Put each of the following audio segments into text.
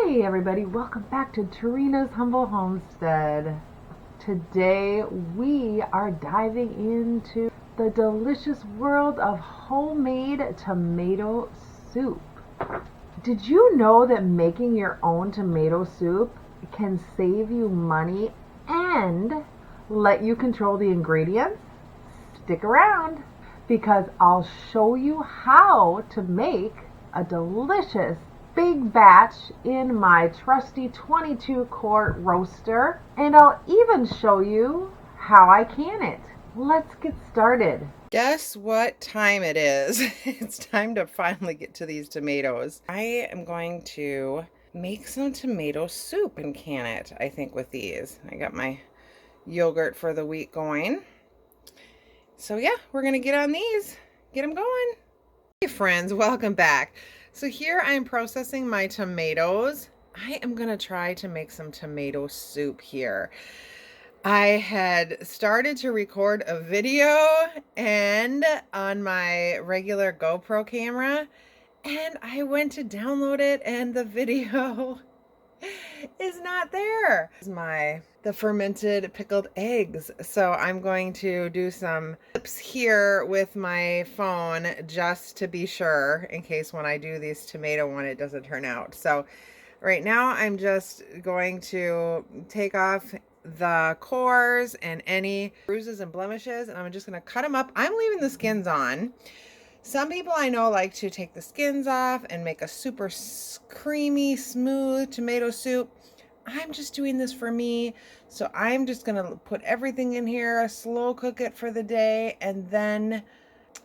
Hey everybody, welcome back to Tarina's Humble Homestead. Today we are diving into the delicious world of homemade tomato soup. Did you know that making your own tomato soup can save you money and let you control the ingredients? Stick around because I'll show you how to make a delicious big batch in my trusty 22 quart roaster, and I'll even show you how I can it. Let's get started. Guess what time it is? It's time to finally get to these tomatoes. I am going to make some tomato soup and can it, I think, with these. I got my yogurt for the week going. So yeah, we're going to get on these, get them going. Hey friends, welcome back. So here I'm processing my tomatoes. I am going to try to make some tomato soup here. I had started to record a video and on my regular GoPro camera, and I went to download it and the video is not there. This is the fermented pickled eggs. So I'm going to do some clips here with my phone just to be sure in case when I do this tomato one it doesn't turn out. So right now I'm just going to take off the cores and any bruises and blemishes, and I'm just going to cut them up. I'm leaving the skins on. Some people I know like to take the skins off and make a super creamy, smooth tomato soup. I'm just doing this for me. So I'm just going to put everything in here, slow cook it for the day, and then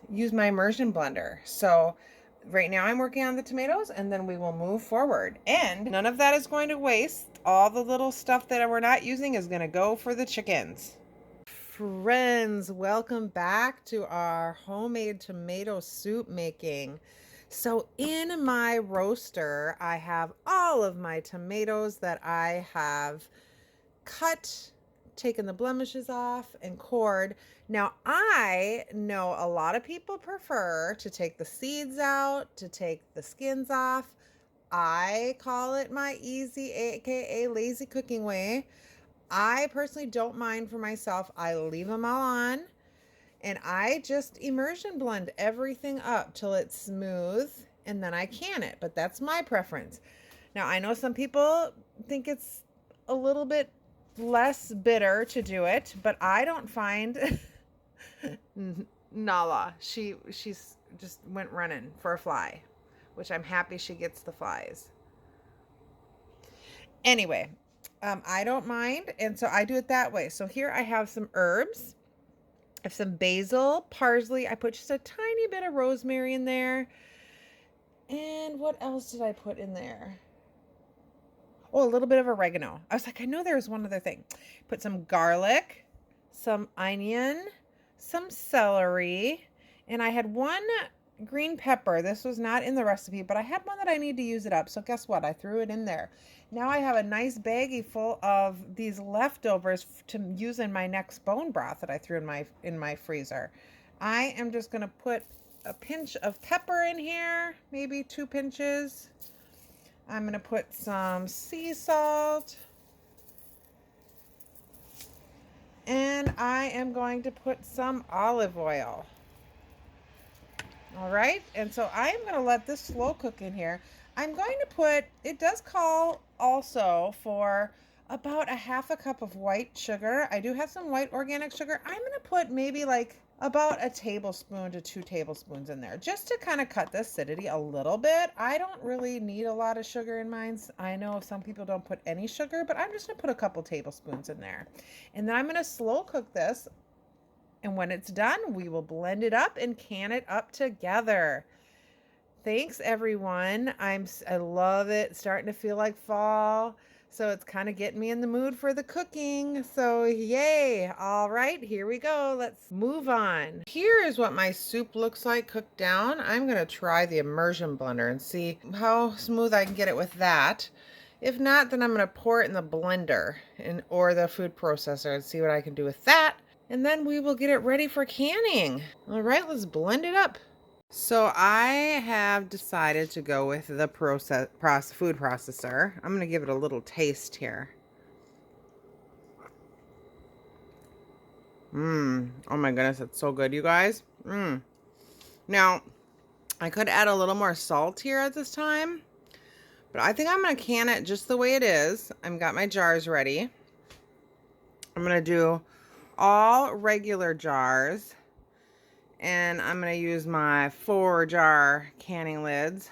use my immersion blender. So right now I'm working on the tomatoes and then we will move forward. And none of that is going to waste. All the little stuff that we're not using is going to go for the chickens. Friends, welcome back to our homemade tomato soup making. So in my roaster, I have all of my tomatoes that I have cut, taken the blemishes off, and cored. Now, I know a lot of people prefer to take the seeds out, to take the skins off. I call it my easy, aka lazy cooking way. I personally don't mind for myself. I leave them all on and I just immersion blend everything up till it's smooth and then I can it. But that's my preference. Now, I know some people think it's a little bit less bitter to do it, but I don't find Nala. She's just went running for a fly, which I'm happy she gets the flies. Anyway, I don't mind, and so I do it that way. So here I have some herbs. I have some basil, parsley. I put just a tiny bit of rosemary in there. And what else did I put in there? Oh, a little bit of oregano. I was like, I know there was one other thing. Put some garlic, some onion, some celery, and I had one green pepper. This was not in the recipe, but I had one that I need to use it up. So guess what? I threw it in there. Now I have a nice baggie full of these leftovers to use in my next bone broth that I threw in my freezer. I am just going to put a pinch of pepper in here, maybe 2 pinches. I'm going to put some sea salt. And I am going to put some olive oil. All right, and so I am going to let this slow cook in here. I'm going to put, it does call also for about a half a cup of white sugar. I do have some white organic sugar. I'm going to put maybe like about a tablespoon to 2 tablespoons in there just to kind of cut the acidity a little bit. I don't really need a lot of sugar in mine. I know some people don't put any sugar, but I'm just going to put a couple tablespoons in there. And then I'm going to slow cook this. And when it's done, we will blend it up and can it up together. Thanks, everyone. I love it. It's starting to feel like fall. So it's kind of getting me in the mood for the cooking. So yay. All right, here we go. Let's move on. Here is what my soup looks like cooked down. I'm going to try the immersion blender and see how smooth I can get it with that. If not, then I'm going to pour it in the blender or the food processor and see what I can do with that. And then we will get it ready for canning. All right, let's blend it up. So I have decided to go with the food processor. I'm going to give it a little taste here. Oh my goodness, it's so good, you guys. Now, I could add a little more salt here at this time, but I think I'm going to can it just the way it is. I've got my jars ready. I'm going to do all regular jars, and I'm going to use my 4-jar canning lids.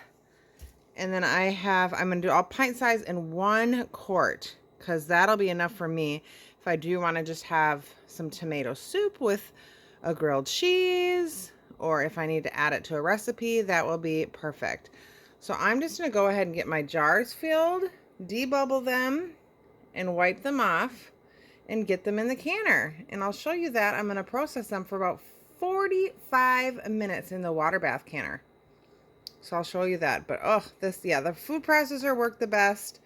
And then I'm going to do all pint size in 1 quart, because that'll be enough for me if I do want to just have some tomato soup with a grilled cheese, or if I need to add it to a recipe, that will be perfect. So I'm just going to go ahead and get my jars filled, debubble them, and wipe them off, and get them in the canner. And I'll show you that. I'm going to process them for about 45 minutes in the water bath canner. So I'll show you that. But the food processor worked the best.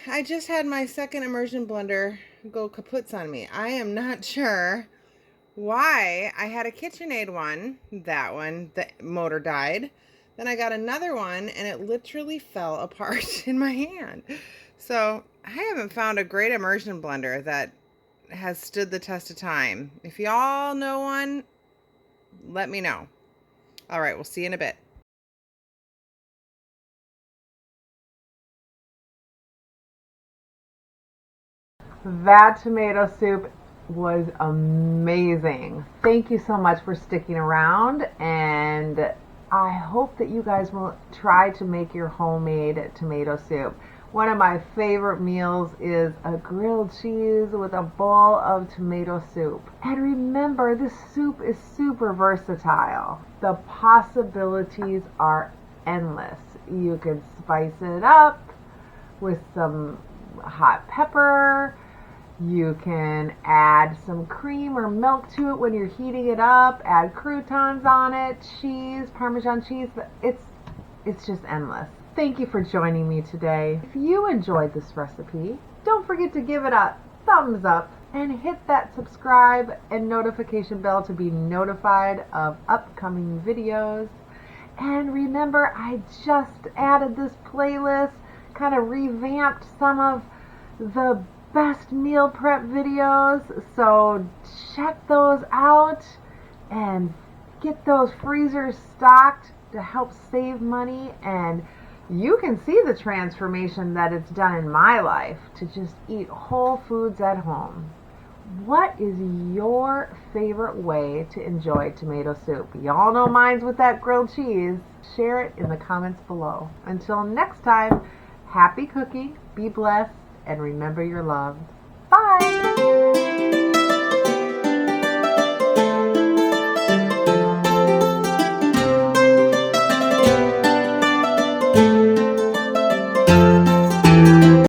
I just had my second immersion blender go kaputs on me. I am not sure why. I had a KitchenAid one, the motor died. Then I got another one and it literally fell apart in my hand. So I haven't found a great immersion blender that has stood the test of time. If y'all know one, let me know. All right, we'll see you in a bit. That tomato soup was amazing. Thank you so much for sticking around, and I hope that you guys will try to make your homemade tomato soup. One of my favorite meals is a grilled cheese with a bowl of tomato soup. And remember, this soup is super versatile. The possibilities are endless. You can spice it up with some hot pepper. You can add some cream or milk to it when you're heating it up. Add croutons on it, cheese, Parmesan cheese. It's just endless. Thank you for joining me today. If you enjoyed this recipe, don't forget to give it a thumbs up and hit that subscribe and notification bell to be notified of upcoming videos. And remember, I just added this playlist, kind of revamped some of the best meal prep videos, so check those out and get those freezers stocked to help save money. And you can see the transformation that it's done in my life to just eat whole foods at home. What is your favorite way to enjoy tomato soup? Y'all know mine's with that grilled cheese. Share it in the comments below. Until next time, happy cooking, be blessed, and remember you're loved.